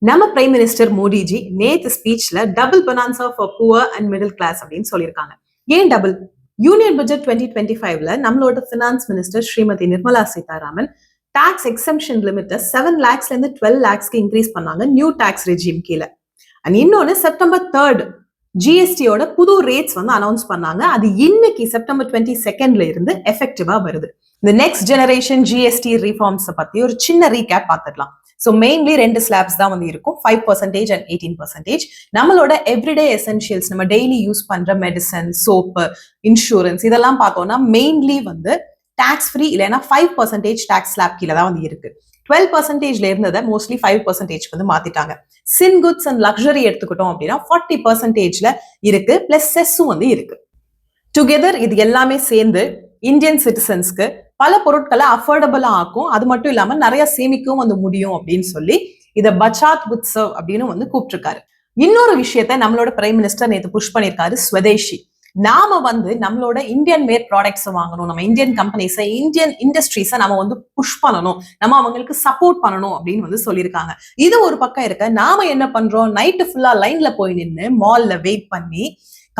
நம்ம prime minister Modiji நேத்து ஸ்பீச்ல double bonanza for poor and middle class அப்படின்னு சொல்லியிருக்காங்க. ஏன் டபுள்? யூனியன் பட்ஜெட் 2025ல நம்மளோட finance minister Shrimati Nirmala Sitharaman tax exemption லிமிட்டை 7 lakhsல இருந்து 12 lakhsக்கு இன்க்ரீஸ் பண்ணாங்க நியூ டாக்ஸ் ரெஜிம் கீழே. அண்ட் இன்னொன்னு செப்டம்பர் 3 ஜிஎஸ்டியோட புது ரேட்ஸ் வந்து அனௌன்ஸ் பண்ணாங்க. அது இன்னைக்கு செப்டம்பர் 22ல இருந்து எஃபெக்டிவா வருது. இந்த நெக்ஸ்ட் ஜெனரேஷன் ஜிஎஸ்டி ரிஃபார்ம்ஸ் பத்தி ஒரு சின்ன ரீகேப் பார்த்துக்கலாம். ஸோ மெயின்லி 2 ஸ்லாப்ஸ் தான் வந்து இருக்கும், 5% அண்ட் 18%. நம்மளோட எவ்ரிடே எசென்ஷியல்ஸ், நம்ம டெய்லி யூஸ் பண்ற மெடிசன், சோப்பு, இன்சூரன்ஸ் இதெல்லாம் பார்த்தோம்னா மெயின்லி வந்து டாக்ஸ் ஃப்ரீ இல்லைன்னா 5% டாக்ஸ் ஸ்லாப் கீழே தான் வந்து இருக்கு. 12%ல இருந்ததை மோஸ்ட்லி 5% வந்து மாத்திட்டாங்க. சின் குட்ஸ் அண்ட் லக்ஸரி எடுத்துக்கிட்டோம் அப்படின்னா 40%ல இருக்கு, பிளஸ் செஸ்ஸும் வந்து இருக்கு. டுகெதர் இது எல்லாமே சேர்ந்து இந்தியன் சிட்டிசன்ஸ்க்கு பல பொருட்களை அஃபோர்டபுளா ஆக்கும். அது மட்டும் இல்லாம நிறைய சேமிக்கவும் வந்து முடியும் அப்படின்னு சொல்லி இதை பச்சாத் உத்சவ் அப்படின்னு வந்து கூப்பிட்டிருக்காரு. இன்னொரு விஷயத்த நம்மளோட பிரைம் மினிஸ்டர் நேற்று புஷ் பண்ணியிருக்காரு, ஸ்வதேஷி. நாம வந்து நம்மளோட இந்தியன் மேட் ப்ராடக்ட்ஸ் வாங்கணும், நம்ம இந்தியன் கம்பெனிஸை, இந்தியன் இண்டஸ்ட்ரீஸை நம்ம வந்து புஷ் பண்ணணும், நம்ம அவங்களுக்கு சப்போர்ட் பண்ணணும் அப்படின்னு வந்து சொல்லியிருக்காங்க. இது ஒரு பக்கம் இருக்க, நாம என்ன பண்றோம், நைட்டு ஃபுல்லா லைன்ல போய் நின்று மால்ல வெயிட் பண்ணி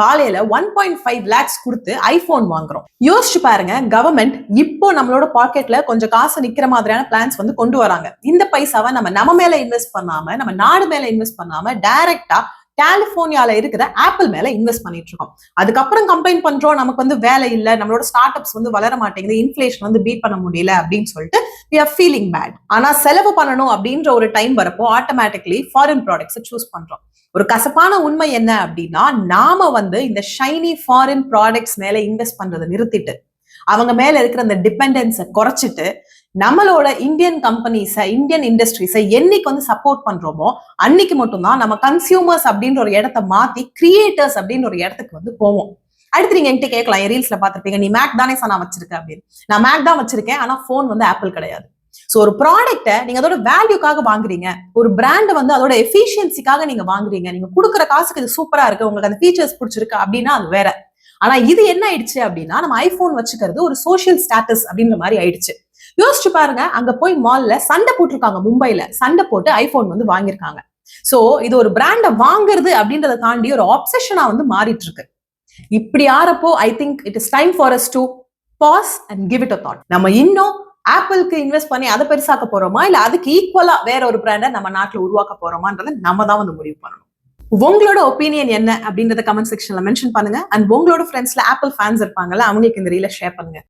காலையில 1.5 lakhs கொடுத்து ஐபோன் வாங்குறோம். யோசிச்சு பாருங்க, கவர்மெண்ட் இப்போ நம்மளோட பாக்கெட்ல கொஞ்சம் காசு நிக்கிற மாதிரியான பிளான்ஸ் வந்து கொண்டு வராங்க. இந்த பைசாவை நம்ம மேல இன்வெஸ்ட் பண்ணாம, நம்ம நாடு மேல இன்வெஸ்ட் பண்ணாம டைரக்டா கலிபோர்னியால இருக்கிற ஆப்பிள் மேல இன்வெஸ்ட் பண்ணிட்டு இருக்கோம். அதுக்கப்புறம் கம்பைன் பண்றோம், நமக்கு வந்து வேலை இல்லை, நம்மளோட ஸ்டார்ட் அப்ஸ் வந்து வளர மாட்டேங்குது, இன்ஃபிளேஷன் வந்து பீட் பண்ண முடியல அப்படின்னு சொல்லிட்டு we are feeling bad. ஆனா செலவு பண்ணணும் அப்படின்ற ஒரு டைம் வரப்போ ஆட்டோமேட்டிக்லி ஃபாரின் ப்ராடக்ட்ஸை சூஸ் பண்றோம். ஒரு கசப்பான உண்மை என்ன அப்படின்னா, நாம வந்து இந்த ஷைனி ஃபாரின் ப்ராடக்ட்ஸ் மேல இன்வெஸ்ட் பண்றதை நிறுத்திட்டு, அவங்க மேல இருக்கிற அந்த டிபெண்டன்ஸை குறைச்சிட்டு, நம்மளோட இந்தியன் கம்பெனிஸை, இந்தியன் இண்டஸ்ட்ரீஸை என்னைக்கு வந்து சப்போர்ட் பண்றோமோ அன்னைக்கு மட்டும்தான் நம்ம கன்சியூமர்ஸ் அப்படின்ற ஒரு இடத்த மாத்தி கிரியேட்டர்ஸ் அப்படின்ற ஒரு இடத்துக்கு வந்து போவோம். அடுத்து நீங்க என்கிட்ட கேட்கலாம், ரீல்ஸ்ல பாத்திருப்பீங்க, நீ மேக் தானே நான் வச்சிருக்கேன் அப்படின்னு. நான் மேக் தான் வச்சிருக்கேன், ஆனா போன் வந்து ஆப்பிள் கிடையாது. சோ ஒரு ப்ராடக்ட்டை நீங்க அதோட வேல்யூக்காக வாங்குறீங்க, ஒரு பிராண்ட் வந்து அதோட எஃபிஷியன்சிக்காக நீங்க வாங்குறீங்க, நீங்க கொடுக்குற காசுக்கு இது சூப்பரா இருக்கு, உங்களுக்கு அந்த ஃபீச்சர்ஸ் பிடிச்சிருக்கு அப்படின்னா அது வேற. ஆனா இது என்ன ஆயிடுச்சு அப்படின்னா, நம்ம ஐபோன் வச்சுக்கிறது ஒரு சோஷியல் ஸ்டேட்டஸ் அப்படின்ற மாதிரி ஆயிடுச்சு. யோசிச்சு பாருங்க, அங்க போய் மால்ல சண்டை போட்டிருக்காங்க, மும்பைல சண்டை போட்டு ஐபோன் வந்து வாங்கியிருக்காங்க. சோ இது ஒரு பிராண்டை வாங்குறது அப்படின்றத தாண்டி ஒரு ஆப்சஷனா வந்து மாறிட்டு இருக்கு. இப்படி ஆறப்போ I think it is time for us to pause and give it a thought. நம்ம இன்னும் ஆப்பிளுக்கு இன்வெஸ்ட் பண்ணி அதை பெருசாக்க போறோமா, இல்ல அதுக்கு ஈக்குவலா வேற ஒரு பிராண்டை நம்ம நாட்டுல உருவாக்க போறோமான்றத நம்ம தான் வந்து முடிவு பண்ணணும். உங்களோட ஒப்பீனியன் என்ன அப்படின்றத கமெண்ட் செக்ஷன்ல மென்ஷன் பண்ணுங்க. அண்ட் உங்களோட ஃப்ரெண்ட்ஸ்ல ஆப்பிள் ஃபேன்ஸ் இருப்பாங்கல்ல, அவங்களுக்கு இந்த ரீல ஷேர் பண்ணுங்க.